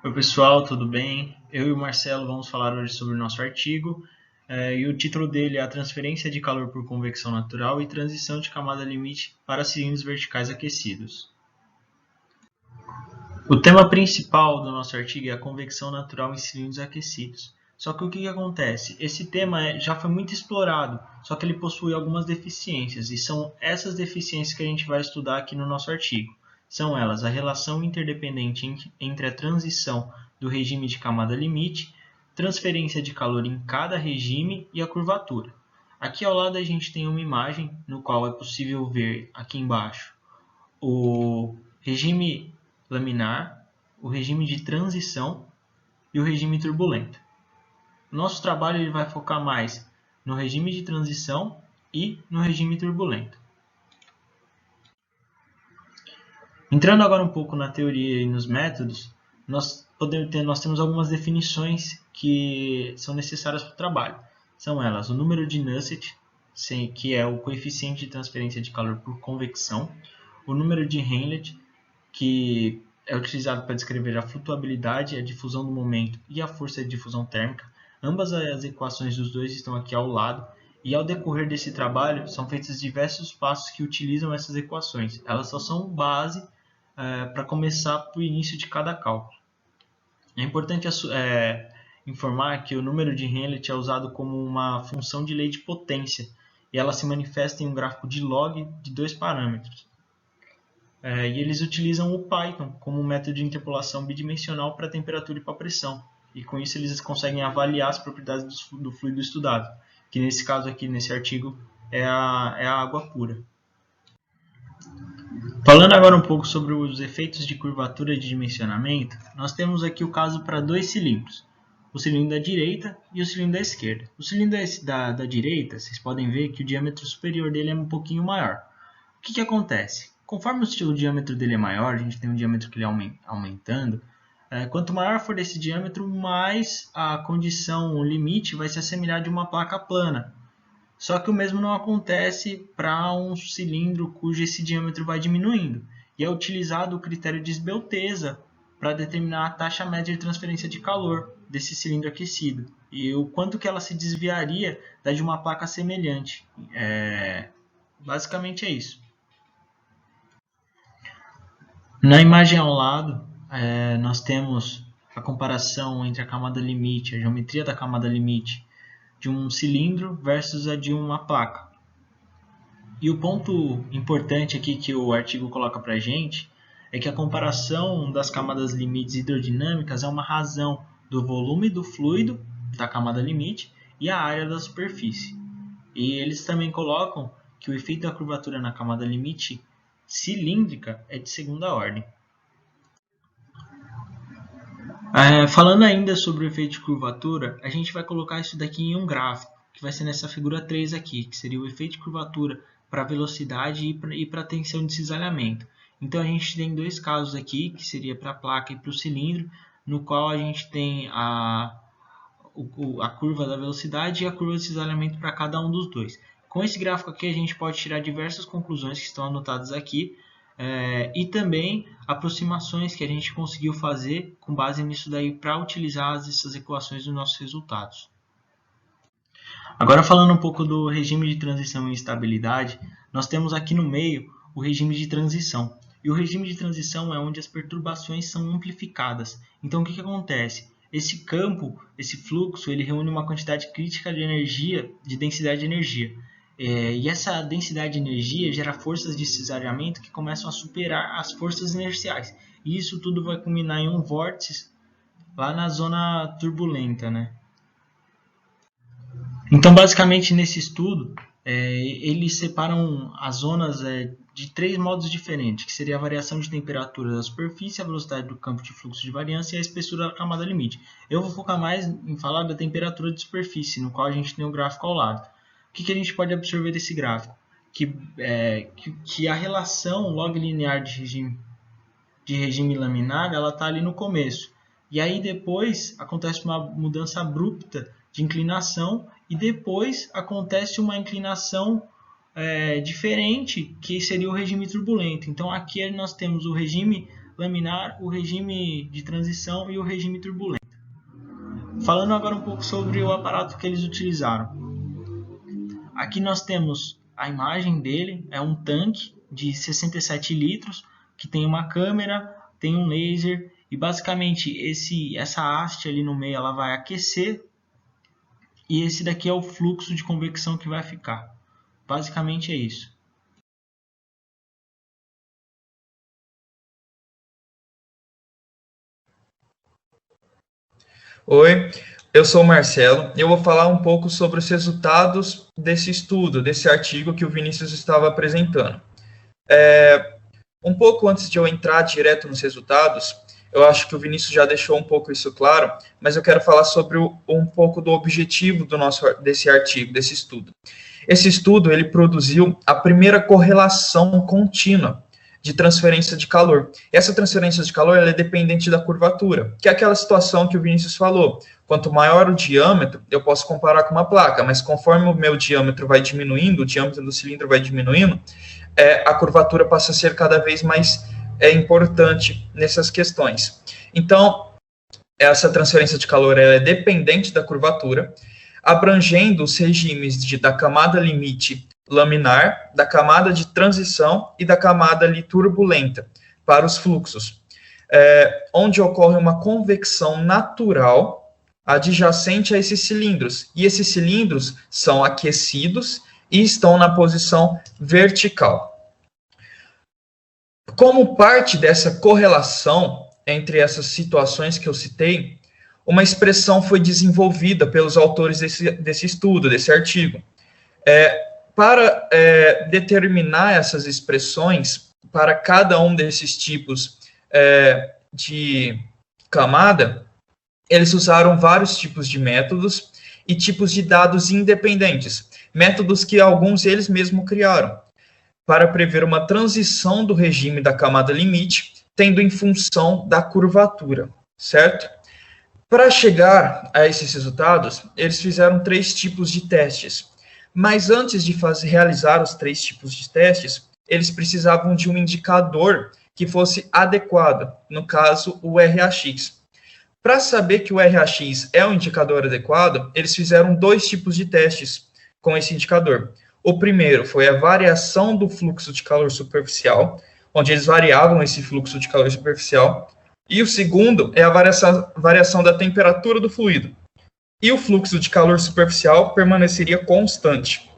Oi pessoal, tudo bem? Eu e o Marcelo vamos falar hoje sobre o nosso artigo e o título dele é A Transferência de Calor por Convecção Natural e Transição de Camada Limite para Cilindros Verticais Aquecidos. O tema principal do nosso artigo é a convecção natural em cilindros aquecidos. Só que o que acontece? Esse tema já foi muito explorado, só que ele possui algumas deficiências, e são essas deficiências que a gente vai estudar aqui no nosso artigo. São elas a relação interdependente entre a transição do regime de camada limite, transferência de calor em cada regime e a curvatura. Aqui ao lado a gente tem uma imagem no qual é possível ver aqui embaixo o regime laminar, o regime de transição e o regime turbulento. Nosso trabalho ele vai focar mais no regime de transição e no regime turbulento. Entrando agora um pouco na teoria e nos métodos, nós temos algumas definições que são necessárias para o trabalho. São elas o número de Nusselt, que é o coeficiente de transferência de calor por convecção, o número de Henle, que é utilizado para descrever a flutuabilidade, a difusão do momento e a força de difusão térmica. Ambas as equações dos dois estão aqui ao lado, e ao decorrer desse trabalho são feitos diversos passos que utilizam essas equações. Elas só são base para começar para o início de cada cálculo. É importante informar que o número de Henle é usado como uma função de lei de potência, e ela se manifesta em um gráfico de log de dois parâmetros. E eles utilizam o Python como um método de interpolação bidimensional para temperatura e para pressão. E com isso eles conseguem avaliar as propriedades do fluido estudado, que nesse caso aqui, nesse artigo, é a água pura. Falando agora um pouco sobre os efeitos de curvatura de dimensionamento, nós temos aqui o caso para dois cilindros, o cilindro da direita e o cilindro da esquerda. O cilindro da direita, vocês podem ver que o diâmetro superior dele é um pouquinho maior. O que acontece? Conforme o diâmetro dele é maior, a gente tem um diâmetro que ele aumentando, quanto maior for esse diâmetro, mais a condição limite vai se assemelhar de uma placa plana. Só que o mesmo não acontece para um cilindro cujo esse diâmetro vai diminuindo. E é utilizado o critério de esbelteza para determinar a taxa média de transferência de calor desse cilindro aquecido. E o quanto que ela se desviaria da de uma placa semelhante. Basicamente é isso. Na imagem ao lado, nós temos a comparação entre a camada limite, a geometria da camada limite de um cilindro versus a de uma placa. E o ponto importante aqui que o artigo coloca para a gente é que a comparação das camadas limites hidrodinâmicas é uma razão do volume do fluido da camada limite e a área da superfície. E eles também colocam que o efeito da curvatura na camada limite cilíndrica é de segunda ordem. Falando ainda sobre o efeito de curvatura, a gente vai colocar isso daqui em um gráfico, que vai ser nessa figura 3 aqui, que seria o efeito de curvatura para velocidade e para tensão de cisalhamento. Então a gente tem dois casos aqui, que seria para a placa e para o cilindro, no qual a gente tem a curva da velocidade e a curva de cisalhamento para cada um dos dois. Com esse gráfico aqui a gente pode tirar diversas conclusões que estão anotadas aqui, e também aproximações que a gente conseguiu fazer com base nisso daí para utilizar essas equações nos nossos resultados. Agora falando um pouco do regime de transição e estabilidade, nós temos aqui no meio o regime de transição. E o regime de transição é onde as perturbações são amplificadas. Então o que acontece? Esse campo, esse fluxo, ele reúne uma quantidade crítica de energia, de densidade de energia. E essa densidade de energia gera forças de cisalhamento que começam a superar as forças inerciais. E isso tudo vai culminar em um vórtice lá na zona turbulenta, né? Então, basicamente, nesse estudo, eles separam as zonas de três modos diferentes, que seria a variação de temperatura da superfície, a velocidade do campo de fluxo de variância e a espessura da camada limite. Eu vou focar mais em falar da temperatura de superfície, no qual a gente tem o gráfico ao lado. O que a gente pode absorver desse gráfico? Que a relação log linear de regime laminar está ali no começo. E aí depois acontece uma mudança abrupta de inclinação e depois acontece uma inclinação diferente, que seria o regime turbulento. Então aqui nós temos o regime laminar, o regime de transição e o regime turbulento. Falando agora um pouco sobre o aparato que eles utilizaram. Aqui nós temos a imagem dele, é um tanque de 67 litros, que tem uma câmera, tem um laser, e basicamente essa haste ali no meio ela vai aquecer, e esse daqui é o fluxo de convecção que vai ficar. Basicamente é isso. Oi, eu sou o Marcelo e eu vou falar um pouco sobre os resultados desse estudo, desse artigo que o Vinícius estava apresentando. Um pouco antes de eu entrar direto nos resultados, eu acho que o Vinícius já deixou um pouco isso claro, mas eu quero falar sobre um pouco do objetivo desse artigo, desse estudo. Esse estudo ele produziu a primeira correlação contínua de transferência de calor. Essa transferência de calor ela é dependente da curvatura, que é aquela situação que o Vinícius falou. Quanto maior o diâmetro, eu posso comparar com uma placa, mas conforme o meu diâmetro vai diminuindo, o diâmetro do cilindro vai diminuindo, a curvatura passa a ser cada vez mais importante nessas questões. Então, essa transferência de calor ela é dependente da curvatura, abrangendo os regimes da camada limite laminar, da camada de transição e da camada ali turbulenta para os fluxos, onde ocorre uma convecção natural adjacente a esses cilindros. E esses cilindros são aquecidos e estão na posição vertical. Como parte dessa correlação entre essas situações que eu citei, uma expressão foi desenvolvida pelos autores desse estudo, desse artigo. Para determinar essas expressões para cada um desses tipos de camada, eles usaram vários tipos de métodos e tipos de dados independentes, métodos que alguns eles mesmos criaram, para prever uma transição do regime da camada limite, tendo em função da curvatura, certo? Para chegar a esses resultados, eles fizeram 3 tipos de testes. Mas antes de realizar os 3 tipos de testes, eles precisavam de um indicador que fosse adequado, no caso, o RAX. Para saber que o RAX é um indicador adequado, eles fizeram 2 tipos de testes com esse indicador. O primeiro foi a variação do fluxo de calor superficial, onde eles variavam esse fluxo de calor superficial, e o segundo é a variação da temperatura do fluido. E o fluxo de calor superficial permaneceria constante.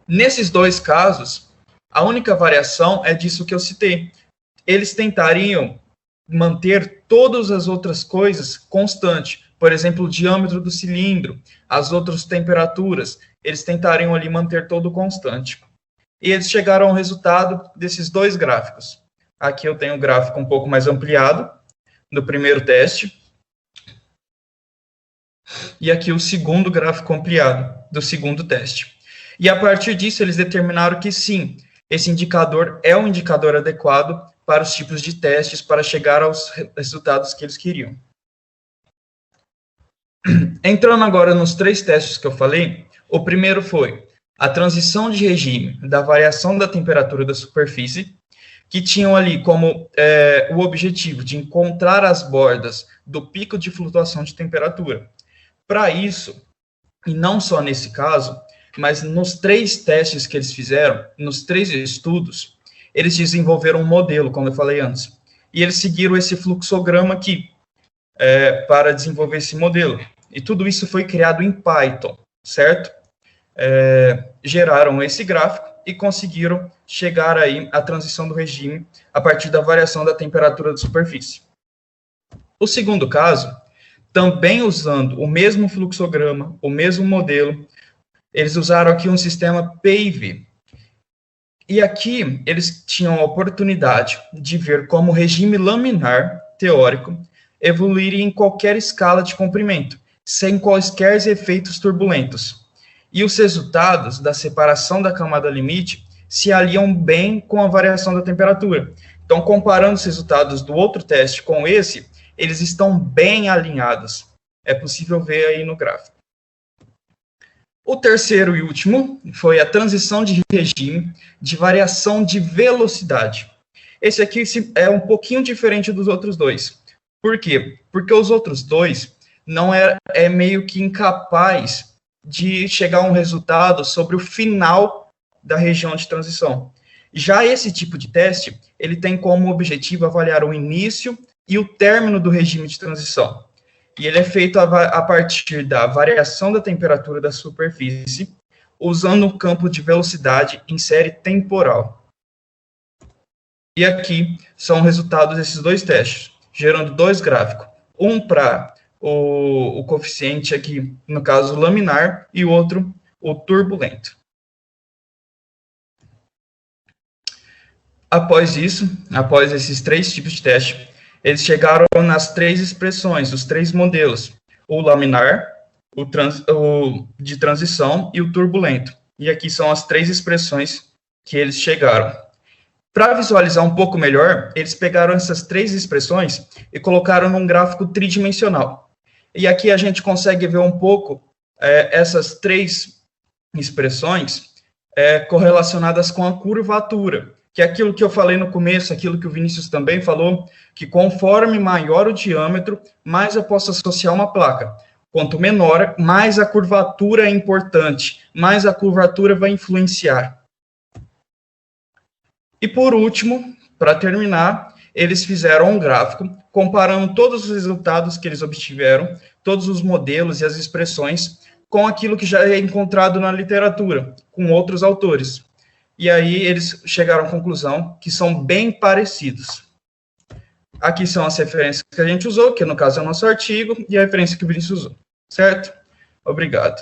Nesses 2 casos, a única variação é disso que eu citei. Eles tentariam manter todas as outras coisas constantes. Por exemplo, o diâmetro do cilindro, as outras temperaturas, eles tentariam ali manter todo constante. E eles chegaram ao resultado desses 2 gráficos. Aqui eu tenho o gráfico um pouco mais ampliado, do primeiro teste. E aqui o segundo gráfico ampliado, do segundo teste. E a partir disso, eles determinaram que sim, esse indicador é um indicador adequado para os tipos de testes, para chegar aos resultados que eles queriam. Entrando agora nos 3 testes que eu falei, o primeiro foi a transição de regime da variação da temperatura da superfície, que tinham ali como o objetivo de encontrar as bordas do pico de flutuação de temperatura. Para isso, e não só nesse caso, mas nos 3 testes que eles fizeram, nos 3 estudos, eles desenvolveram um modelo, como eu falei antes, e eles seguiram esse fluxograma aqui para desenvolver esse modelo. E tudo isso foi criado em Python, certo? Geraram esse gráfico e conseguiram chegar aí à transição do regime a partir da variação da temperatura da superfície. O segundo caso, também usando o mesmo fluxograma, o mesmo modelo, eles usaram aqui um sistema PAVE. E aqui eles tinham a oportunidade de ver como o regime laminar teórico evoluiria em qualquer escala de comprimento, sem quaisquer efeitos turbulentos. E os resultados da separação da camada limite se aliam bem com a variação da temperatura. Então, comparando os resultados do outro teste com esse, eles estão bem alinhados. É possível ver aí no gráfico. O terceiro e último foi a transição de regime de variação de velocidade. Esse aqui é um pouquinho diferente dos outros dois. Por quê? Porque os outros dois não é meio que incapaz de chegar a um resultado sobre o final da região de transição. Já esse tipo de teste, ele tem como objetivo avaliar o início e o término do regime de transição. E ele é feito a partir da variação da temperatura da superfície, usando um campo de velocidade em série temporal. E aqui são os resultados desses dois testes, gerando dois gráficos. Um para o coeficiente aqui, no caso, laminar, e o outro, o turbulento. Após isso, após esses três tipos de teste, eles chegaram nas três expressões, os três modelos, o laminar, o de transição e o turbulento. E aqui são as três expressões que eles chegaram. Para visualizar um pouco melhor, eles pegaram essas três expressões e colocaram num gráfico tridimensional. E aqui a gente consegue ver um pouco essas três expressões correlacionadas com a curvatura, que é aquilo que eu falei no começo, aquilo que o Vinícius também falou, que conforme maior o diâmetro, mais eu posso associar uma placa. Quanto menor, mais a curvatura é importante, mais a curvatura vai influenciar. E por último, para terminar, eles fizeram um gráfico comparando todos os resultados que eles obtiveram, todos os modelos e as expressões, com aquilo que já é encontrado na literatura, com outros autores. E aí eles chegaram à conclusão que são bem parecidos. Aqui são as referências que a gente usou, que no caso é o nosso artigo, e a referência que o Vinícius usou. Certo? Obrigado.